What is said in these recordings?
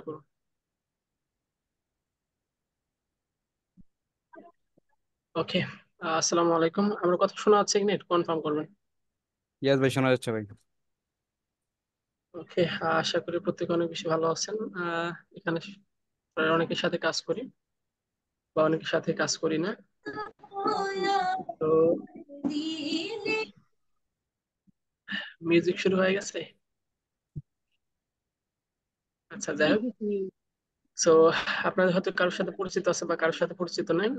করুন। ওকে। আসসালামু আলাইকুম। আমার কথা শোনা যাচ্ছে কিনা একটু কনফার্ম করবেন। ইয়াস ভাই, শোনা যাচ্ছে ভাই। ওকে। আশা করি প্রত্যেকে অনেক বেশি ভালো আছেন। এখানে প্রায় অনেকের সাথে কাজ করি বা অনেকের সাথে কাজ করি না। তো মিউজিক শুরু হয়ে গেছে। আচ্ছা, যাই হোক। সো আপনাদের হয়তো কারোর সাথে পরিচিত আছে বা কারোর সাথে পরিচিত নেই।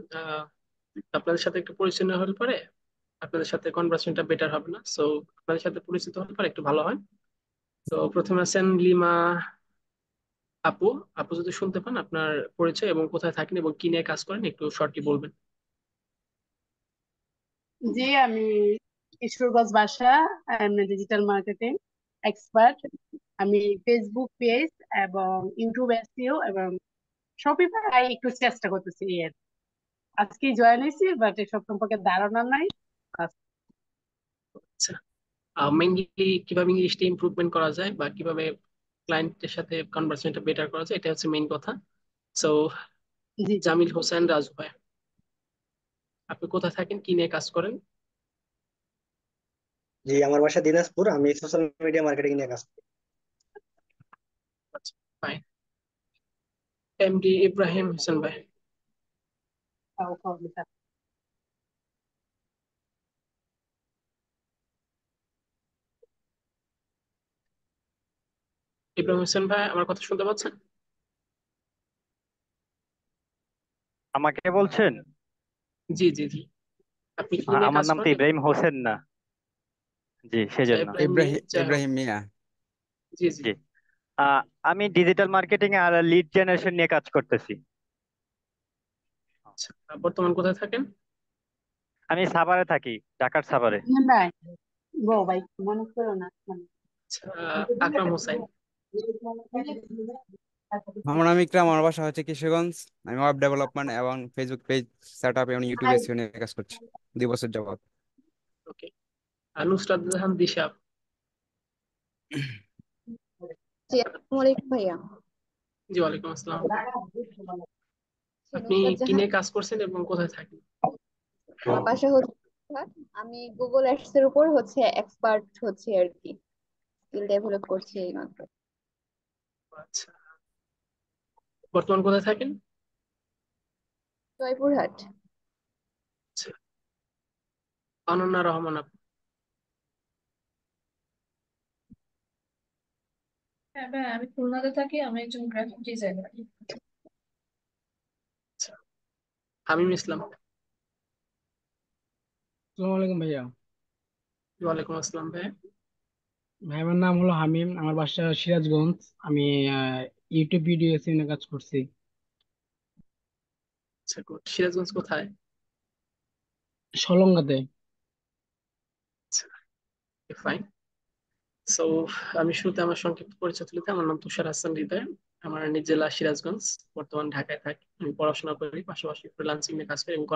আপনাদের সাথে একটু পরিচয় না হলে পরে আপনাদের সাথে কনভার্সেশনটা বেটার হবে না। সো আপনাদের সাথে পরিচিত হলে পরে একটু ভালো হয়। তো প্রথমে আছেন লিমা আপু। আপু যদি শুনতে পান, আপনার পরিচয় এবং কোথায় থাকেন এবং কি নিয়ে কাজ করেন একটু শর্টলি বলবেন। জি, আমি কিশোরগঞ্জ বাসা। আমি ডিজিটাল মার্কেটিং এক্সপার্ট। আমি ফেসবুক পেজ এবং ইউটিউব এসইও এবং শপিফাই একটু চেষ্টা করতেছি এর। আজকে জয়েন হয়েছি, বাট এসব সম্পর্কে ধারণা নাই। আচ্ছা, মেইনলি কিভাবে ইংলিশটা ইমপ্রুভমেন্ট করা যায় বা কিভাবে ক্লায়েন্টের সাথে কনভার্সেশনটা বেটার করা যায়, এটা হচ্ছে মেইন কথা। সো জি জি। জামিল হোসেন রাজু ভাই, আপনি কোথায় থাকেন, কি নিয়ে কাজ করেন? জি, আমার বাসা দিনাজপুর। আমি সোশ্যাল মিডিয়া মার্কেটিং নিয়ে কাজ করি। আচ্ছা, ফাইন। এমডি ইব্রাহিম হোসেন ভাই। খাও খাও বেটা। ইব্রাহিম হোসেন ভাই, আমার কথা শুনতে পাচ্ছেন? আমাকে বলছেন? জি জি জি। আপনি কি নিয়ে আমার কাজ নাম তো করেন? ইব্রাহিম হোসেন না। জি, আচ্ছা, সেজন্য। ইব্রাহিম মিয়া, ইব্রাহিম যাই হোক। ইব্রাহিম মিয়া। জি জি। জি। আমি ডিজিটাল মার্কেটিং আর লিড জেনারেশন নিয়ে কাজ করতেছি। আচ্ছা, বর্তমান কোথায় থাকেন? আমি সাভারে থাকি, ঢাকার সাভারে। ভাই, বউ ভাই, মনে করো না মানে। আচ্ছা, আকরাম হোসেন। আমার নাম ইকরাম, আমার বাসা হচ্ছে কিশোরগঞ্জ। আমি ওয়েব ডেভেলপমেন্ট এবং ফেসবুক পেজ সেট আপ এবং ইউটিউব এসইও নিয়ে কাজ করছি 2 বছর যাবত। ওকে। নুসরাত জাহান দিশা। জি, আসসালামু আলাইকুম ভাইয়া। জি, ওয়ালাইকুম আসসালাম। সে আপনি নুসরাত কি জাহান। নিয়ে কাজ করছেন এবং কোথায় থাকেন? আমার বাসা হচ্ছে ঢাকা। আমি গুগল অ্যাডস এর উপর এক্সপার্ট হচ্ছে আর কি, স্কিল ডেভেলপ করছি এই মাত্র। আচ্ছা, বর্তমান কোথায় থাকেন? জয়পুরহাট। আচ্ছা, অনন্যা রহমান আপু। হ্যাঁ ভাই, আমি খুলনাতে থাকি। আমি একজন গ্রাফিক ডিজাইনার। আচ্ছা, হামিম ইসলাম। আসসালামু আলাইকুম ভাইয়া। ওয়ালাইকুম আসসালাম ভাই। ভাই, আমার নাম হলো হামিম, আমার বাসা সিরাজগঞ্জ। আমি ইউটিউব ভিডিও নিয়ে কাজ করছি। আচ্ছা, good. সিরাজগঞ্জ কোথায়? সলঙ্গাতে। আচ্ছা, ফাইন। সো আমি শুরুতে আমার সংক্ষিপ্ত পরিচয় তুলে দিই। আমার নাম তুষার হাসান হৃদয়। আমার নিজ জেলা সিরাজগঞ্জ। বর্তমান ঢাকায় থাকি। আমি পড়াশোনা করি, পাশাপাশি ফ্রিল্যান্সিং নিয়ে কাজ করি এবং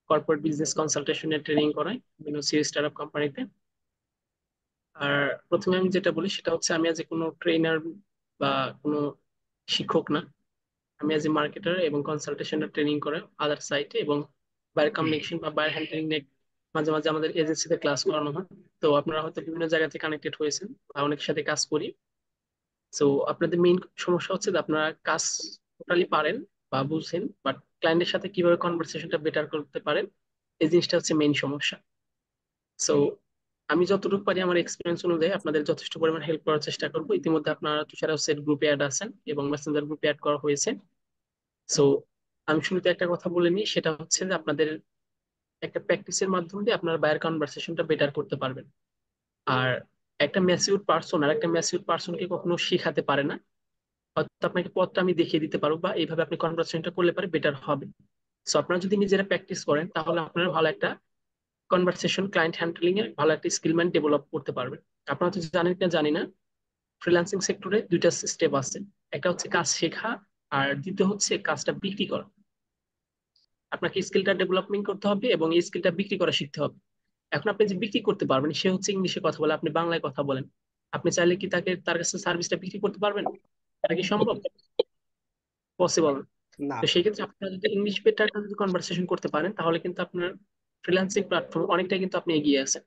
কর্পোরেট বিজনেস কনসালটেশনের ট্রেনিং করাই বিভিন্ন সিরিজ স্টার্টআপ কোম্পানিতে। আর প্রথমে আমি যেটা বলি সেটা হচ্ছে, আমি আজ কোনো ট্রেনার বা কোনো শিক্ষক না। আমি এজ এ মার্কেটার এবং কনসালটেশনের ট্রেনিং করে আদার সাইটে এবং বায়ার কমিউনিকেশন বা বায়ার হ্যান্ডলিং নিয়ে মাঝে মাঝে আমাদের এজেন্সিতে ক্লাস করানো হয়। তো আপনারা হয়তো বিভিন্ন জায়গা থেকে কানেক্টেড হয়েছেন বা অনেকের সাথে কাজ করি। তো আপনাদের মেইন সমস্যা হচ্ছে যে আপনারা কাজ টোটালি পারেন বা বুঝছেন, বাট ক্লায়েন্টের সাথে কিভাবে কনভারসেশনটা বেটার করতে পারেন, এই জিনিসটা হচ্ছে মেইন সমস্যা। সো আমি যতটুকু পারি আমার এক্সপিরিয়েন্স অনুযায়ী আপনাদের যথেষ্ট পরিমাণ হেল্প করার চেষ্টা করবো। ইতিমধ্যে আপনারা তুষার সেট গ্রুপে অ্যাড আছেন এবং মেসেঞ্জার গ্রুপে অ্যাড করা হয়েছে। সো আমি শুরুতে একটা কথা বলে নিই, সেটা হচ্ছে যে আপনাদের একটা প্র্যাকটিসের মাধ্যম দিয়ে আপনার বায়ার কনভারসেশনটা বেটার করতে পারবেন। আর একটা ম্যাচিউর পার্সন আর একটা ম্যাচিউর পার্সনকে কখনো শেখাতে পারে না। হয়তো আপনাকে পথটা আমি দেখিয়ে দিতে পারবো বা এইভাবে আপনি কনভারসেশনটা করলে পারে বেটার হবে। সো আপনারা যদি নিজেরা প্র্যাকটিস করেন তাহলে আপনারা ভালো একটা কনভারসেশন ক্লায়েন্ট হ্যান্ডলিং এর ভালো একটা স্কিলম্যান ডেভেলপ করতে পারবেন। আপনারা তো জানেন কিনা জানি না, ফ্রিল্যান্সিং সেক্টরে দুইটা স্টেপ আছে। একটা হচ্ছে কাজ শেখা, আর দ্বিতীয় হচ্ছে কাজটা বিক্রি করা। আপনাকে স্কিলটা ডেভেলপমেন্ট করতে হবে এবং এই স্কিলটা বিক্রি করা শিখতে হবে। এখন আপনি যে বিক্রি করতে পারবেন, সে হচ্ছে ইংলিশে কথা বলে, আপনি বাংলায় কথা বলেন। আপনি চাইলে কি তাকে তার কাছে সার্ভিসটা বিক্রি করতে পারবেন? এটা কি সম্ভব? পসিবল। না। তো সেই ক্ষেত্রে আপনারা যদি ইংলিশ বেটার যদি কনভারসেশন করতে পারেন তাহলে কিন্তু আপনার ফ্রিল্যান্সিং প্ল্যাটফর্ম অনেকটাই কিন্তু আপনি এগিয়ে আছেন।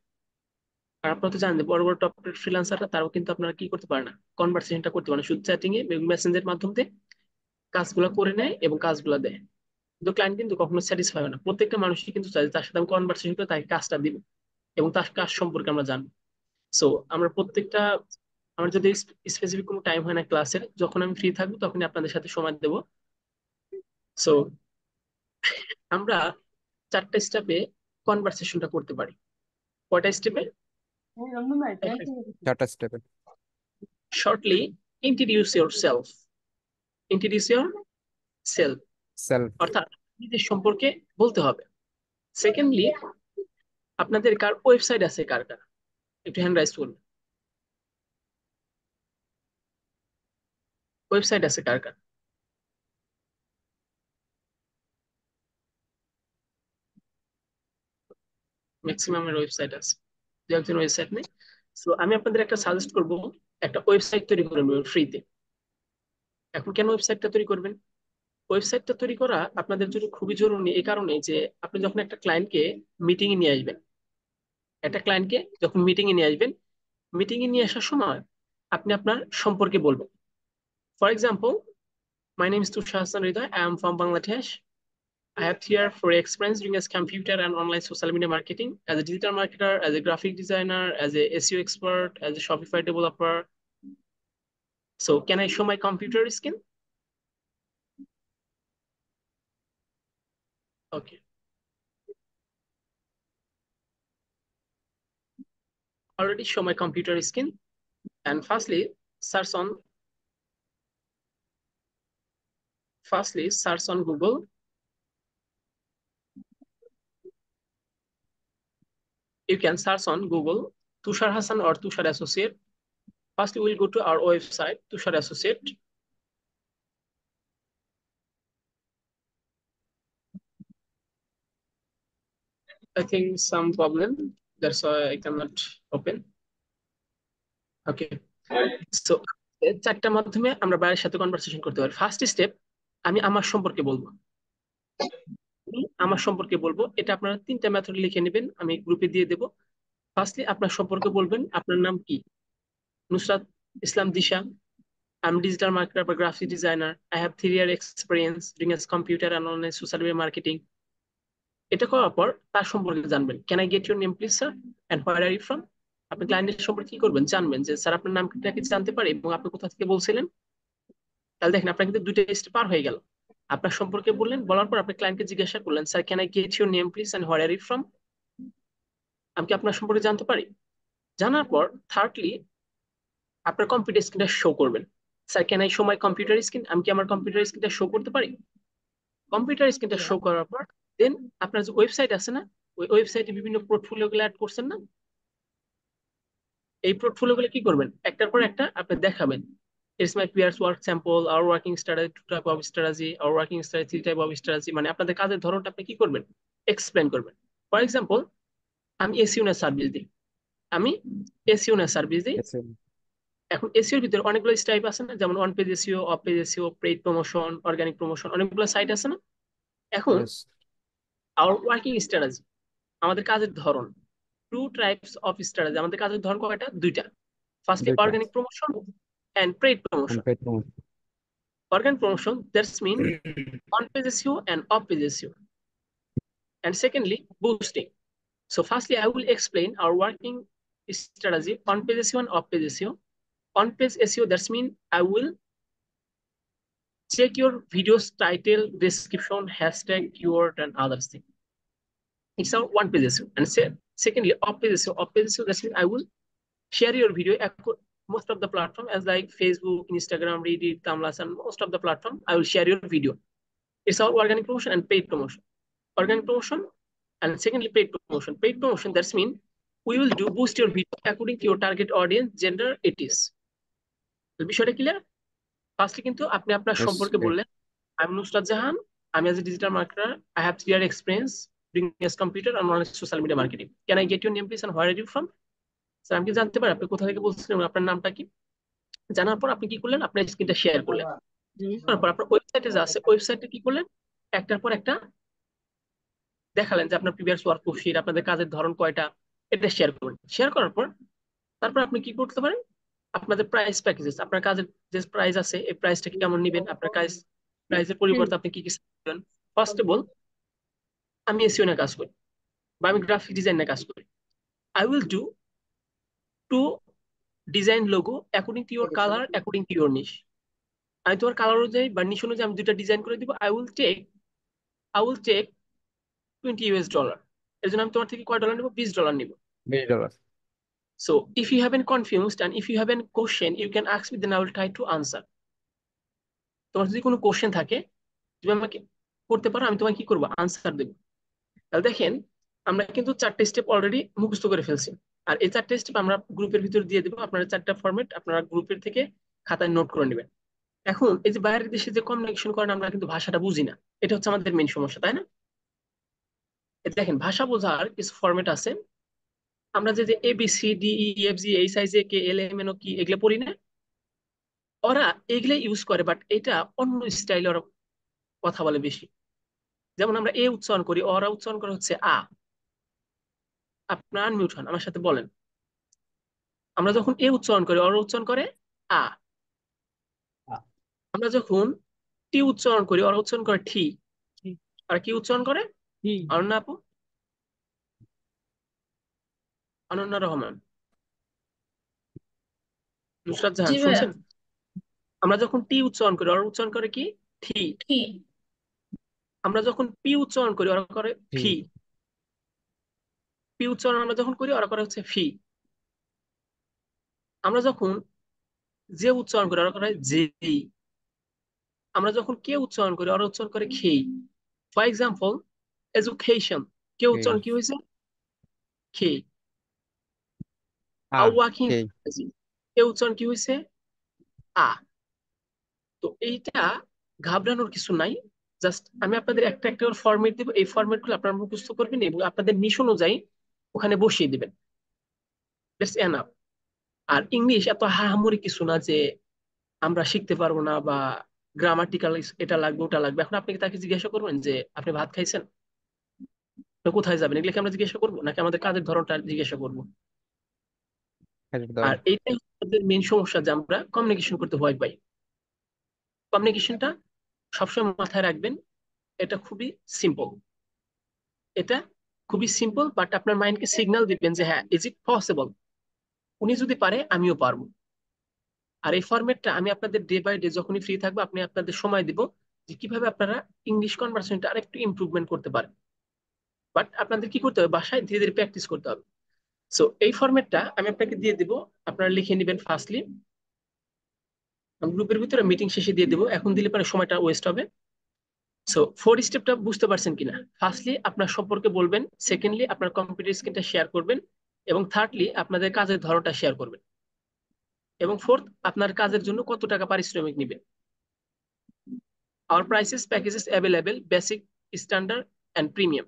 আর আপনারা তো জানেন যে বড় বড় টপ ফ্রিল্যান্সাররা তারাও কিন্তু আপনারা কি করতে পারে না, কনভারসেশনটা করতে পারে না, শুধু চ্যাটিং এ মেসেঞ্জের মাধ্যমে কাজগুলো করে নেয় এবং কাজগুলো দেয়। কিন্তু ক্লায়েন্ট কিন্তু কখনো স্যাটিসফাই হয় না, প্রত্যেকটা মানুষই কিন্তু চায় যে তার সাথে আমি কনভারসেশন করে তাকে কাজটা দিব এবং তার কাজ সম্পর্কে আমরা জানবো। সো আমরা প্রত্যেকটা, আমার যদি স্পেসিফিক কোনো টাইম হয় না ক্লাসের, যখন আমি ফ্রি থাকবো তখনই আপনাদের সাথে সময় দেবো। সো আমরা 4টা স্টেপে কনভারসেশনটা করতে পারি। কয়টা স্টেপে? 4টা স্টেপে। Shortly introduce your self, introduce your self self. অর্থাৎ নিজের সম্পর্কে বলতে হবে। সেকেন্ডলি, আপনাদের কার ওয়েবসাইট আছে, কার কার একটু হ্যান্ড রাইজ করুন। ওয়েবসাইট আছে কার কার? ম্যাক্সিমামের ওয়েবসাইট আছে, দু একজন ওয়েবসাইট নেই। তো আমি আপনাদের একটা সাজেস্ট করব, একটা ওয়েবসাইট তৈরি করে নেবেন ফ্রিতে। এখন কেন ওয়েবসাইটটা তৈরি করবেন? ওয়েবসাইটটা তৈরি করা আপনাদের জন্য খুবই জরুরি এই কারণে যে আপনি যখন একটা ক্লায়েন্টকে মিটিং এ নিয়ে আসবেন, একটা ক্লায়েন্টকে যখন মিটিং এ নিয়ে আসবেন, মিটিং এ নিয়ে আসার সময় আপনি আপনার সম্পর্কে বলবেন। For example, my name is Tushar Hasan Hridoy, I am from Bangladesh. I have here for experience doing as computer and online social media marketing, as a digital marketer, as a graphic designer, as a SEO expert, as a Shopify developer. So can I show my computer skill? Okay. Already show my computer skill. And firstly search on Google. You can search on Google Tushar Hassan or Tushar Associate. First, we will go to our website, Tushar Associate. I think some problem. That's why I cannot open. Okay. So, 4টা মাধ্যমে আমরা বাইরের সাথে conversation করতে পারি। First step, আমি আমার সম্পর্কে বলবো। আমি আমার সম্পর্কে বলবো, এটা আপনারা 3টা মেথড লিখে নেবেন, আমি গ্রুপে দিয়ে দেবো। ফার্স্টলি আপনার সম্পর্কে বলবেন, আপনার নাম কি? নুসরাত ইসলাম দিশা. I'm digital marketer or graphic designer. I have 3 year experience doing as computer and online social media marketing. এটা করার পর তার সম্পর্কে জানবেন। Can I get your name please sir? And where are you from? আপনি ক্লায়েন্টের সম্পর্কে কি করবেন? জানবেন যে স্যার আপনার নামটা কি জানতে পারি এবং আপনি কোথা থেকে বলছিলেন। তাহলে দেখেন আপনার কিন্তু 2টা স্টেপ পার হয়ে গেল। আপনার সম্পর্কে বললেন, বলার পর আপনি ক্লায়েন্টকে জিজ্ঞাসা করলেন, sir can I get your name please and where are you from? আমি কি আপনার সম্পর্কে জানতে পারি? জানার পর থার্ডলি আপনার কম্পিউটার স্ক্রিনটা শো করবেন। Sir can I show my computer screen? আমি কি আমার কম্পিউটার স্ক্রিনটা শো করতে পারি? কম্পিউটার স্ক্রিনটা শো করার পর দেন আপনার যে ওয়েবসাইট আছে না, ওই ওয়েবসাইটে বিভিন্ন পোর্টফোলিও গুলো অ্যাড করছেন না, এই পোর্টফোলিও গুলো কি করবেন, একটার পর একটা আপনি দেখাবেন। It's my peers work sample, our working strategy, 2 type of strategy, our working strategy, 3 type of strategy, মানে আপনাদের কাজের ধরনটা আপনি কি করবেন, এক্সপ্লেন করবেন। ফর এক্সাম্পল, আমি এসইও না সার্ভিস দিই, আমি এসইও না সার্ভিস দিই। এখন এসইওর ভিতরে অনেকগুলো টাইপ আছে না, যেমন on page SEO, of page SEO, paid promotion, organic promotion, অনেকগুলো সাইট আছে না। এখন Yes. our working strategy, আমাদের কাজের ধরন, 2 types of strategy, আমাদের কাজের ধরন কয়টা? 2টা। ফার্স্টলি 2টা। Organic promotion and paid promotion. Unpaid promotion. Organic promotion, that's mean on page SEO and off page SEO. And secondly, boosting. So firstly, I will explain our working strategy on page SEO and off page SEO. On page SEO, that's mean I will check your video's title, description, hashtag, keyword, and others thing. It's our one page SEO. And secondly, off page SEO. Off page SEO, that's mean I will share your video most of the platform as like Facebook, Instagram, Reddit, Tumblr, and most of the platform. I will share your video. It's our organic promotion and paid promotion. Organic promotion and secondly paid promotion. Paid promotion, that's mean we will do boost your video according to your target audience, gender, it is. বিষয়টা clear? Firstly কিন্তু আপনি আপনার Yes, সম্পর্কে clear. বললেন, আমি নুসরাত জাহান, আমি as a digital marketer, I have 3 year experience doing as computer and online social media marketing. Can I get your name please and where are you from? Sir আমি কি জানতে পারি আপনি কোথা থেকে বলছিলেন, আপনার নামটা কি? জানার পর আপনি কি করলেন, আপনার স্ক্রিনটা শেয়ার করলেন। তারপর আপনার ওয়েবসাইটে যা আছে ওয়েবসাইটে কি করলেন, একটার পর একটা দেখালেন যে আপনার প্রিভিয়াস ওয়ার্ক প্রুফশিট, আপনাদের কাজের ধরন কয়টা, এটা শেয়ার করবেন। শেয়ার করার পর তারপর আপনি কি করতে পারেন, আপনাদের প্রাইস প্যাকেজেস, আপনার কাজের যে প্রাইস আছে এই প্রাইসটা কেমন নেবেন, আপনার কাজ প্রাইসের হুম। পরিবর্তে আপনি কি কি দেবেন। ফার্স্ট অফ অল, আমি এসইও নিয়ে কাজ করি বা আমি গ্রাফিক ডিজাইন নিয়ে কাজ করি। I will do to design logo according to your colour, according to your niche. আমি তোমার কালার অনুযায়ী বা নিশ অনুযায়ী আমি দুইটা ডিজাইন করে দিব। I will take $20। এর জন্য আমি তোমার থেকে কয় ডলার নিব, $20 নিব। $20। So if you have been confused and if you have any question, you can ask me, then I will try to answer. তোমার যদি কোনো কোশ্চেন থাকে তুমি আমাকে করতে পারো, আমি তোমাকে কি করবো, আনসার দেবো। তাহলে দেখেন, আমরা কিন্তু 4টে স্টেপ অলরেডি মুখস্থ করে ফেলছি। আর এই 4টে স্টেপ আমরা গ্রুপের ভিতর দিয়ে দেবো। আপনারা 4টা ফরম্যাট আপনারা গ্রুপের থেকে খাতায় নোট করে নেবেন। এখন এই যে বাইরের দেশে যে কমিউনিকেশন করেন, আমরা কিন্তু ভাষাটা বুঝি না, এটা হচ্ছে আমাদের মেইন সমস্যা, তাই না? দেখেন, ভাষা বোঝার কিছু ফরম্যাট আছে। আমরা যে যে ABCDEFGHIJKLMNO কি এগুলো পড়ি না, ওরা এগুলো ইউজ করে, বাট এটা অন্য স্টাইলে ওরা কথা বলে বেশি। যেমন আমরা এ উচ্চারণ করি, ওরা উচ্চারণ করে হচ্ছে আ। আপনার আনমিউট হন, আমার সাথে বলেন। আমরা যখন এ উচ্চারণ করি, ওরা উচ্চারণ করে আ। আমরা যখন টি উচ্চারণ করি, ওরা উচ্চারণ করে ঠি। আর কি উচ্চারণ করে? অনন্যা আপু, অনন্যা রহমান, নুসরাত জি জাহান, ভাইয়া। শুনছেন? আমরা যখন টি উচ্চারণ করি, ওরা উচ্চারণ করে কি? ঠি। কি? আমরা যখন পি উচ্চারণ করি, ওরা করে ফি। পি উচ্চারণ আমরা যখন করি, ওরা করে হচ্ছে ফি। আমরা যখন যে উচ্চারণ করি, ওরা করে জে। আমরা যখন কে উচ্চারণ করি, ওরা উচ্চারণ করে খেই। ফর এক্সাম্পল, এডুকেশন, কে উচ্চারণ কি হয়েছে? খেই। আ ওয়াকিং, Okay. কে উচ্চারণ কি হয়েছে? আ। তো এইটা ঘাবড়ানোর কিছু নাই। জাস্ট আমি আপনাদের একটা একটা ফরম্যাট দিব, এই ফরম্যাট গুলো আপনারা মুখস্থ করবেন এবং আপনাদের নিশ অনুযায়ী ওখানে বসিয়ে দিবেন। That's enough. আর ইংলিশ এত হাহামরি কিছু না যে আমরা শিখতে পারবো না, বা গ্রামাটিক্যাল এটা লাগবে ওটা লাগবে। এখন আপনি কি তাকে জিজ্ঞাসা করবেন যে আপনি ভাত খাইছেন, তো কোথায় যাবেন, এগুলো কি আমরা জিজ্ঞাসা করবো, নাকি আমাদের কাজের ধরনটা জিজ্ঞাসা করবো? আর এইটাই আমাদের মেন সমস্যা, যে আমরা কমিউনিকেশন করতে ভয় পাই। কমিউনিকেশনটা সবসময় মাথায় রাখবেন, এটা খুবই সিম্পল। এটা খুবই সিম্পল, বাট আপনার মাইন্ডকে সিগন্যাল দিবেন যে হ্যাঁ, ইজ ইট পসিবল, উনি যদি পারে আমিও পারবো। আর এই ফরম্যাটটা আমি আপনাদের ডে বাই ডে যখনই ফ্রি থাকবো, আপনি আপনাদের সময় দিব যে কিভাবে আপনারা ইংলিশ কনভার্সেশনটা আরেকটু ইমপ্রুভমেন্ট করতে পারেন। বাট আপনাদের কি করতে হবে, বাসায় ধীরে ধীরে প্র্যাকটিস করতে হবে। সো এই ফরম্যাটটা আমি আপনাকে দিয়ে দিব, আপনারা লিখে নেবেন। ফার্স্টলি গ্রুপের ভিতরে মিটিং শেষে দিয়ে দিব, এখন দিলে পরে সময়টা ওয়েস্ট হবে। সো 4 স্টেপটা বুঝতে পারছেন কিনা? ফার্স্টলি আপনার সম্পর্কে বলবেন, সেকেন্ডলি আপনার কম্পিউটার স্ক্রিনটা শেয়ার করবেন, এবং থার্ডলি আপনাদের কাজের ধরনটা শেয়ার করবেন, এবং ফোর্থ আপনার কাজের জন্য কত টাকা পারিশ্রমিক নেবেন। Our prices packages available basic, standard and premium.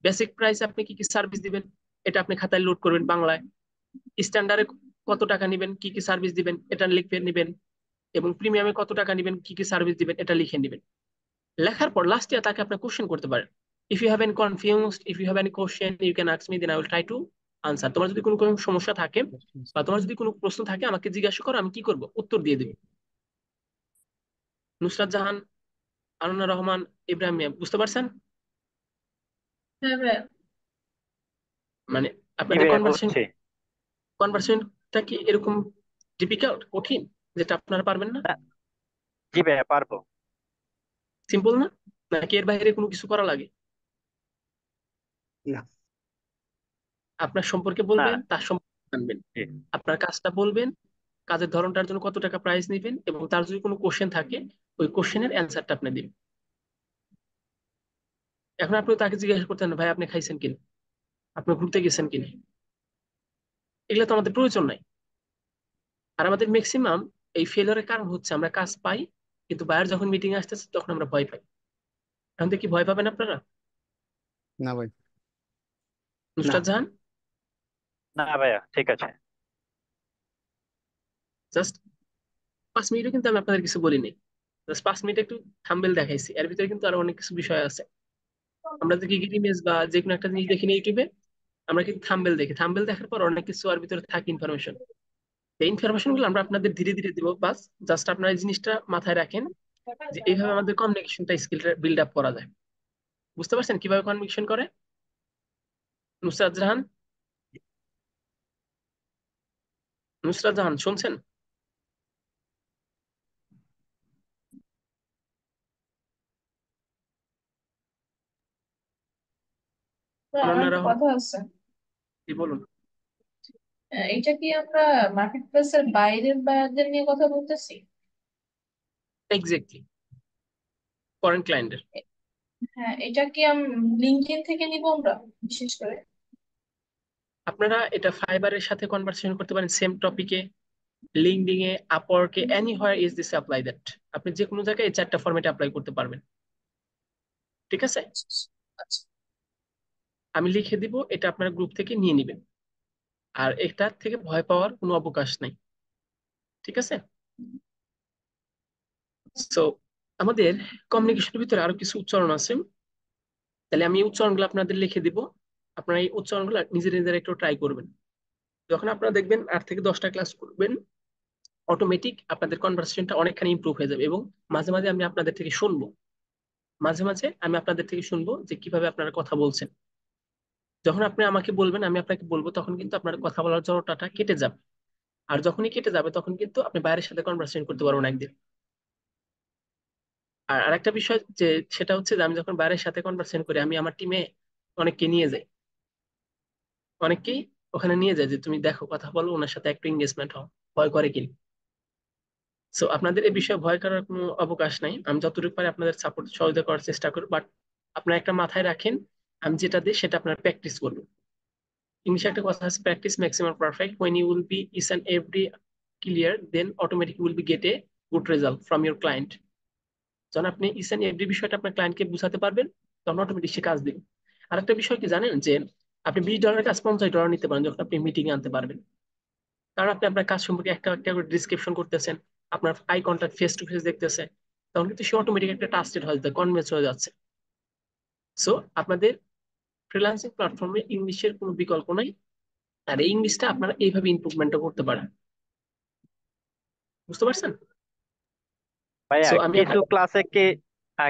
Basic price আপনি কি কি সার্ভিস দিবেন এটা আপনি খাতায় লোড করবেন বাংলায়। স্ট্যান্ডার্ডে কত টাকা নেবেন, কি কি সার্ভিস দিবেন এটা লিখে নেবেন, এবং প্রিমিয়ামে কত টাকা নেবেন, কি কি সার্ভিস দিবেন এটা লিখে নেবেন। লেখার পর লাস্টে তাকে আপনি কোশ্চেন করতে পারেন। If you have any confused, if you have any question, you can ask me, then I will try to answer. তোমার যদি কোনো কোনো সমস্যা থাকে বা তোমার যদি কোনো প্রশ্ন থাকে, আমাকে জিজ্ঞাসা করো, আমি কি করব, উত্তর দিয়ে দেব। নুসরাত জাহান, আনন্না রহমান, ইব্রাহিম মিয়া, বুঝতে পারছেন? হ্যাঁ ভাইয়া। মানে জি আপনাদের ভাইয়া, কনভার্সেশন বুঝছি। কনভার্সেশনটা কি এরকম ডিফিকাল্ট, কঠিন, যেটা আপনারা পারবেন না? না, জি ভাইয়া, পারবো। সিম্পল না, নাকি এর বাইরে কোনো কিছু করা লাগে? না। আপনার সম্পর্কে না। বলবেন, তার সম্পর্কে জানবেন, জি। আপনার কাজটা বলবেন, কাজের ধরনটার জন্য কত টাকা প্রাইস নেবেন, এবং তার যদি কোনো কোশ্চেন থাকে ওই কোশ্চেনের অ্যান্সারটা আপনি দিবেন। এখন আপনি তাকে জিজ্ঞাসা করতেন, ভাই আপনি খাইছেন কিনা, আপনি ঘুরতে গেছেন কিনা, এগুলো তো আমাদের প্রয়োজন নাই। আর আমাদের ম্যাক্সিমাম এই ফেলিওরের কারণ হচ্ছে আমরা কাজ পাই, কিন্তু বাইরে যখন মিটিং আসতেছে তখন আমরা ভয় পাই। এখন থেকে কি ভয় পাবেন আপনারা? না ভাই। না। নুসরাত জাহান, না ভাইয়া, ঠিক আছে। জাস্ট 5 মিনিটও কিন্তু আমি আপনাদের কিছু বলিনি। জাস্ট 5 মিনিট একটু থাম্বনেল দেখাইছি, এর ভিতরে কিন্তু আরো অনেক কিছু বিষয় আছে। আমরা যে গিগ ইমেজ বা যে কোনো একটা জিনিস দেখি না ইউটিউবে, আমরা কিন্তু থাম্বনেল দেখি, থাম্বনেল দেখার পর অনেক কিছু আর ভিতরে থাকে ইনফরমেশন। এই ইনফরমেশন গুলো আমরা আপনাদের ধীরে ধীরে দিব, বাস জাস্ট আপনারা এই জিনিসটা মাথায় রাখেন যে এইভাবে আমাদের কমিউনিকেশনটা স্কিলটা বিল্ড আপ করা যায়। বুঝতে পারছেন কিভাবে কমিউনিকেশন করে? নুসরাত জাহান, নুসরাত জাহান শুনছেন? তো আমার অনন্যা একটা রাহন, কথা আছে। কি বলুন? এটা কি আমরা মার্কেট প্লেসের বাইরের বায়ারদের নিয়ে কথা বলতেছি? এক্স্যাক্টলি, ফরেন ক্লায়েন্টের। হ্যাঁ, এটা কি লিঙ্কডইন থেকে নিব আমরা বিশেষ করে? আপনারা এটা ফাইবারের সাথে কনভারসেশন করতে পারেন সেম টপিকে, লিঙ্কডইন এ, আপওয়ার্কে, anywhere is this apply that. আপনি যে কোনো জায়গায় এই 4টা ফরম্যাটে অ্যাপ্লাই করতে পারবেন। ঠিক আছে, আচ্ছা। আমি লিখে দিব, এটা আপনার গ্রুপ থেকে নিয়ে নেবেন। আর এটার থেকে ভয় পাওয়ার কোনো অবকাশ নাই। ঠিক আছে, সো আমাদের কমিউনিকেশনের ভিতরে আরো কিছু উচ্চারণ আছে, তাহলে আমি এই উচ্চারণগুলো আপনাদের লিখে দিব। আপনারা এই উচ্চারণগুলো নিজের নিজের একটু ট্রাই করবেন। যখন আপনারা দেখবেন 8 থেকে 10টা ক্লাস করবেন, অটোমেটিক আপনাদের কনভারসেশনটা অনেকখানি ইমপ্রুভ হয়ে যাবে। এবং মাঝে মাঝে আমি আপনাদের থেকে শুনবো, মাঝে মাঝে আমি আপনাদের থেকে শুনবো যে কিভাবে আপনারা কথা বলছেন। যখন আপনি আমাকে বলবেন, আমি আপনাকে বলবো, তখন কিন্তু আপনার কথা বলার জড়তাটা কেটে যাবে। আর যখনই কেটে যাবে তখন কিন্তু আপনি বাইরের সাথে কনভারসেশন করতে পারবেন একদিন। আর আরেকটা বিষয় যে, সেটা হচ্ছে যে আমি যখন বাইরের সাথে কনভারসেশন করি, আমি আমার টিমে অনেককে নিয়ে যাই, অনেককেই ওখানে নিয়ে যায় যে তুমি দেখো, কথা বলো, ওনার সাথে একটু এঙ্গেজমেন্ট হও, ভয় করে কিনা। সো আপনাদের এই বিষয়ে ভয় করার কোনো অবকাশ নাই। আমি যতটুকু পারি আপনাদের সাপোর্ট সহযোগিতা করার চেষ্টা করি, বাট আপনারা একটা মাথায় রাখেন, আমি যেটা দিই সেটা আপনার প্র্যাকটিস করবেন। ইংলিশে একটা কথা আছে, practice maximum perfect. when you will be each and every clear, then automatically will be get a good result from your client. যখন আপনি ইচ এন্ড এভরি বিষয়টা আপনার ক্লায়েন্টকে বুঝাতে পারবেন, তখন অটোমেটিক সে কাজ দিবে। আর একটা বিষয় কি জানেন, যে আপনি $20 কাজ $50 নিতে পারেন যখন আপনি মিটিং এ আনতে পারবেন। কারণ আপনি আপনার কাজ সম্পর্কে একটা একটা করে ডিসক্রিপশন করতেছেন, আপনার eye contact face to face দেখতেছে, তখন কিন্তু সে অটোমেটিক একটা ট্রাস্টেড হয়ে যাচ্ছে, কনভিন্স হয়ে যাচ্ছে। সো আপনাদের ফ্রিল্যান্সিং প্ল্যাটফর্মে ইংলিশের কোনো বিকল্প নাই। আর এই ইংলিশটা আপনারা এইভাবে ইমপ্রুভমেন্টও করতে পারেন। বুঝতে পারছেন? ভাইয়া সো আমি কিছু ক্লাসে কি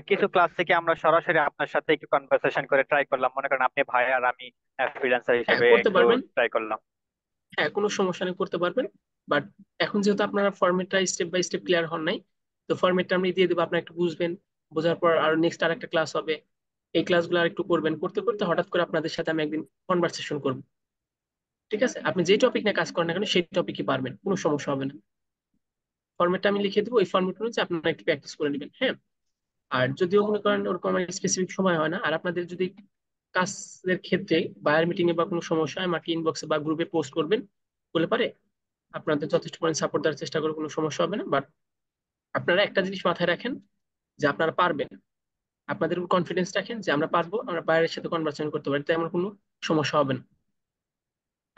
কিছু ক্লাসে কি আমরা সরাসরি আপনার সাথে একটু কনভারসেশন করে ট্রাই করলাম, মনে করেন আপনি ভাই আর আমি ফ্রিল্যান্সার হ্যাঁ হিসেবে করতে একটু পারবেন, ট্রাই করলাম? হ্যাঁ কোনো সমস্যা নেই, করতে পারবেন। বাট এখন যেহেতু আপনারা ফরম্যাটটা স্টেপ বাই স্টেপ ক্লিয়ার হন নাই, তো ফরম্যাটটা আমি দিয়ে দেবো, আপনি একটু বুঝবেন, বোঝার পর আর নেক্সট আর একটা ক্লাস হবে, এই ক্লাসগুলো আর একটু করবেন, করতে করতে হঠাৎ করে আপনাদের সাথে আমি একদিন কনভারসেশন করবো। ঠিক আছে, আপনি যে টপিক নিয়ে কাজ করেন না কেন সেই টপিকই পারবেন, কোনো সমস্যা হবে না। ফরম্যাটটা আমি লিখে দেবো, ওই ফরম্যাট অনুযায়ী আপনারা একটু প্র্যাকটিস করে নেবেন। হ্যাঁ, আর যদিও মনে করেন ওরকম স্পেসিফিক সময় হয় না, আর আপনাদের যদি কাজের ক্ষেত্রে বায়ার মিটিং এ বা কোনো সমস্যা হয়, আমাকে ইনবক্সে বা গ্রুপে পোস্ট করবেন, বলে পারে আপনাদের যথেষ্ট পরিমাণ সাপোর্ট দেওয়ার চেষ্টা করে, কোনো সমস্যা হবে না। বাট আপনারা একটা জিনিস মাথায় রাখেন, যে আপনারা পারবেন, আপনাদের উপর কনফিডেন্স রাখেন যে আমরা পারবো, আমরা বাইরের সাথে কনভারসেশন করতে পারি, তাই আমার কোনো সমস্যা হবে না।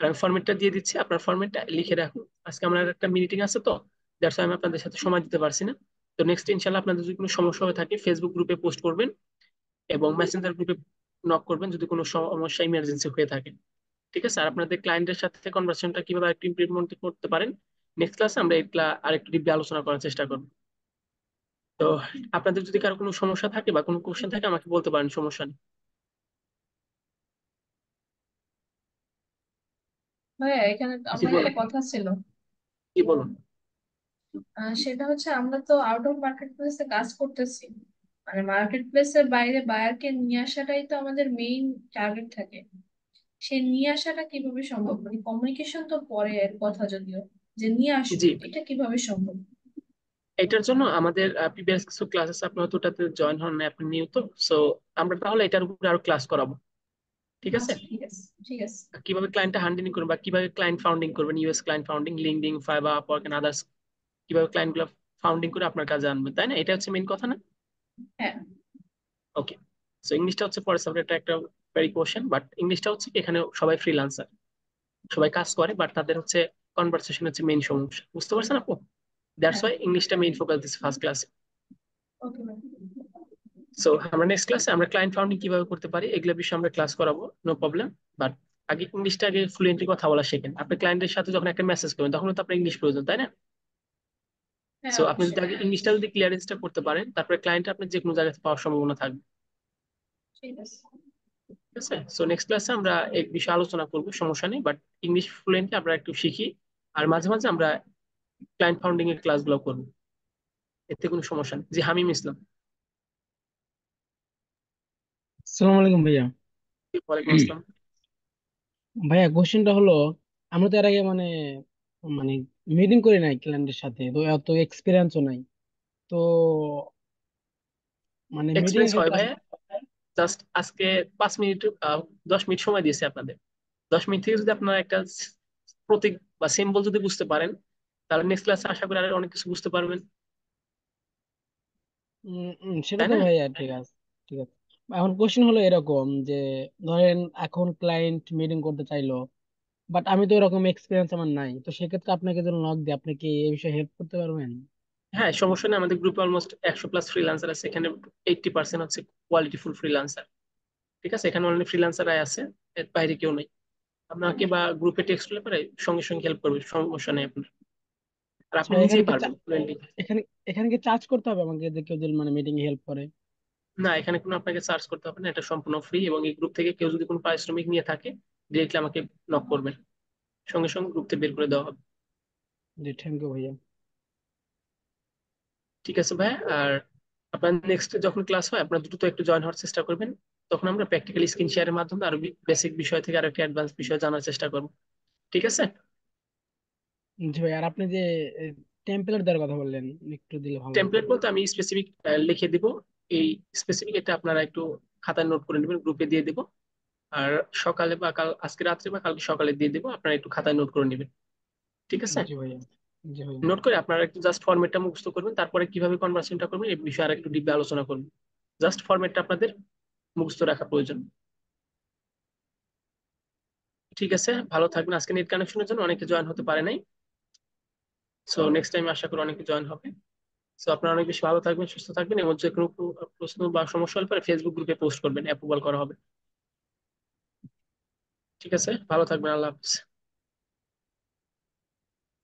আর আমি ফরম্যাটটা দিয়ে দিচ্ছি, আপনার ফরম্যাটটা লিখে রাখুন। আজকে আমার একটা মিটিং আছে, তো দ্যাটস আমি আপনাদের সাথে সময় দিতে পারছি না। তো নেক্সট ইনশাল্লাহ আপনাদের যদি কোনো সমস্যা হয়ে থাকে ফেসবুক গ্রুপে পোস্ট করবেন এবং মেসেঞ্জার গ্রুপে নক করবেন যদি কোনো সমস্যা ইমার্জেন্সি হয়ে থাকে। ঠিক আছে, আর আপনাদের ক্লায়েন্টের সাথে কনভারসেশনটা কিভাবে আরেকটু ইমপ্লিমেন্ট করতে পারেন, নেক্সট ক্লাসে আমরা এগুলা আরেকটু ডিপলি আলোচনা করার চেষ্টা করবো। তো আপনাদের যদি কারো কোনো সমস্যা থাকে বা কোনো কোশ্চেন থাকে আমাকে বলতে পারেন, সমস্যা নেই। ভাইয়া, এখানে জি আমার একটা বলুন, কথা ছিল। কি বলুন? সেটা হচ্ছে আমরা তো আউট অফ মার্কেট প্লেসে কাজ করতেছি, মানে মার্কেট প্লেসের বাইরে বায়ারকে নিয়ে আসাটাই তো আমাদের মেইন টার্গেট থাকে। সে নিয়ে আসাটা কিভাবে সম্ভব? মানে কমিউনিকেশন তো পরে এর কথা, যদিও যে নিয়ে আসবো জি, এটা কিভাবে সম্ভব? এটার জন্য আমাদের প্রিভিয়াস কিছু ক্লাস আছে, আপনি হয়তো ওটাতে জয়েন হন না, আপনি নিউ তো। সো আমরা তাহলে এটার উপরে আরো ক্লাস করাবো। ঠিক আছে, আচ্ছা, ঠিক আছে, ঠিক আছে। কিভাবে ক্লায়েন্টটা হ্যান্ডলিং করবেন বা কিভাবে ক্লায়েন্ট ফাউন্ডিং করবেন, US client founding, LinkedIn, Fiverr, Upwork and others, কিভাবে ক্লায়েন্ট গুলো ফাউন্ডিং করে আপনার কাজে আনবেন, তাই না? এটা হচ্ছে মেইন কথা না? হ্যাঁ। ওকে, সো ইংলিশটা হচ্ছে পরে সাবজেক্ট একটা ভেরি কোশ্চেন, বাট ইংলিশটা হচ্ছে কি, এখানে সবাই ফ্রিল্যান্সার, সবাই কাজ করে, বাট তাদের হচ্ছে কনভারসেশন হচ্ছে মেইন সমস্যা। বুঝতে পারছেন আপু? দ্যাটস ওয়াই ইংলিশটা মেইন ফোকাস দিচ্ছে ফার্স্ট ক্লাসে। Okay ma'am. সো আমরা নেক্সট ক্লাসে আমরা ক্লায়েন্ট ফাউন্ডিং কিভাবে করতে পারি এগুলো বিষয়ে আমরা ক্লাস করাবো, নো প্রবলেম। বাট আগে ইংলিশটা আগে ফ্লুয়েন্টলি কথা বলা শেখেন। আপনি ক্লায়েন্টের সাথে যখন একটা মেসেজ করবেন তখন তো আপনার ইংলিশ প্রয়োজন, তাই না? হ্যাঁ সো আপনি যদি অবশ্যই। আগে ইংলিশটা যদি ক্লিয়ারেন্সটা করতে পারেন, তারপরে ক্লায়েন্ট আপনার যে কোনো জায়গাতে পাওয়ার সম্ভাবনা থাকবে। ঠিক আছে। ঠিক আছে, সো নেক্সট ক্লাসে আমরা এই বিষয়ে আলোচনা করবো, সমস্যা নেই। বাট ইংলিশ ফ্লুয়েন্টলি আমরা একটু শিখি, আর মাঝে মাঝে আমরা ক্লায়েন্ট ফাউন্ডিং এর ক্লাসগুলো করবো, এতে কোনো সমস্যা নেই। জি, হামিম ইসলাম। আসসালামু আলাইকুম ভাইয়া। ওয়ালাইকুম আসসালাম। ভাইয়া কোশ্চেনটা হলো, আমরা তো এর আগে মানে মিটিং করি নাই ক্লায়েন্টের সাথে, তো এত এক্সপিরিয়েন্সও নাই। তো মানে মিটিং এর এক্সপিরিয়েন্স হয় ক্ষেত্রে ভাই, জাস্ট আজকে 5 মিনিট 10 মিনিট সময় দিয়েছি আপনাদের। 10 মিনিট থেকে যদি আপনারা একটা প্রতীক বা সিম্বল যদি বুঝতে পারেন, তাহলে নেক্সট ক্লাসে আশা করি আরো অনেক কিছু বুঝতে পারবেন, সেটা তাই তো না? ভাইয়া ঠিক আছে, ঠিক আছে। এখন কোশ্চেন হলো এরকম যে, ধরেন এখন ক্লায়েন্ট মিটিং করতে চাইলো, বাট আমি তো এরকম এক্সপিরিয়েন্স আমার নাই, তো সেক্ষেত্রে আপনাকে যদি নক দিই, আপনি কি এই বিষয়ে হেল্প করতে পারবেন? হ্যাঁ, সমস্যা নেই। আমাদের গ্রুপে অলমোস্ট 100+ ফ্রিল্যান্সার আছে, এখানে 80% হচ্ছে কোয়ালিটিফুল ফ্রিল্যান্সার। ঠিক আছে, এখানে অনলি ফ্রিল্যান্সাররাই আছে, এর বাইরে কেউ নেই। আপনাকে বা গ্রুপে টেক্সট হলে পরে সঙ্গে সঙ্গে হেল্প করবে, সমস্যা নেই আপনার। আর আচ্ছা আপনি ভাই, নিজেই পারবেন fluently। এখানে এখানে কি চার্জ করতে হবে আমাকে, যে কেউ যদি মিটিং এ হেল্প করে? না, এখানে কোনো আপনাকে চার্জ করতে হবে না, এটা সম্পূর্ণ ফ্রি। এবং এই গ্রুপ থেকে কেউ যদি কোনো পারিশ্রমিক নিয়ে থাকে, ডিরেক্টলি আমাকে নক করবেন, সঙ্গে সঙ্গে গ্রুপ থেকে বের করে দেওয়া হবে। জি, থ্যাংক ইউ ভাইয়া। ঠিক আছে ভাই। আর আপনার নেক্সট যখন ক্লাস হয় আপনার দ্রুত একটু জয়েন হওয়ার চেষ্টা করবেন। তখন আমরা প্র্যাকটিক্যাল স্ক্রিন শেয়ারের মাধ্যমে আরো বেসিক বিষয় থেকে আরো একটা অ্যাডভান্স বিষয় জানার চেষ্টা করবো। ঠিক আছে। জি ভাই, আর আপনি যে টেম্পলেট দেওয়ার কথা বললেন, একটু দিলে ভালো হতো। টেমপ্লেট বলতে আমি স্পেসিফিক লিখে দিব। এই স্পেসিফিক এটা আপনারা একটু খাতায় নোট করে নেবেন, গ্রুপে দিয়ে দিব। আর সকালে বা কাল, আজকে রাত্রে বা কালকে সকালে দিয়ে দিব, আপনারা একটু খাতায় নোট করে নেবেন। ঠিক আছে। জি ভাইয়া। জি ভাইয়া। নোট করে আপনারা একটু জাস্ট ফরম্যাটটা মুখস্থ করবেন, তারপরে কিভাবে কনভার্সেশনটা করবেন এই বিষয়ে আর একটু ডিপে আলোচনা করবেন। জাস্ট ফরম্যাটটা আপনাদের মুখস্থ রাখা প্রয়োজন। ঠিক আছে, ভালো থাকবেন। আজকে নেট কানেকশনের জন্য অনেকে জয়েন হতে পারে নাই, সো নেক্সট টাইম আশা করি অনেকে জয়েন হবে। সো আপনারা অনেক বেশি ভালো থাকবেন, সুস্থ থাকবেন, এবং যে কোনো প্রশ্ন বা সমস্যা হলে পরে ফেসবুক গ্রুপে পোস্ট করবেন, অ্যাপ্রুভাল করা হবে। ঠিক আছে, ভালো থাকবেন, আল্লাহ হাফিজ।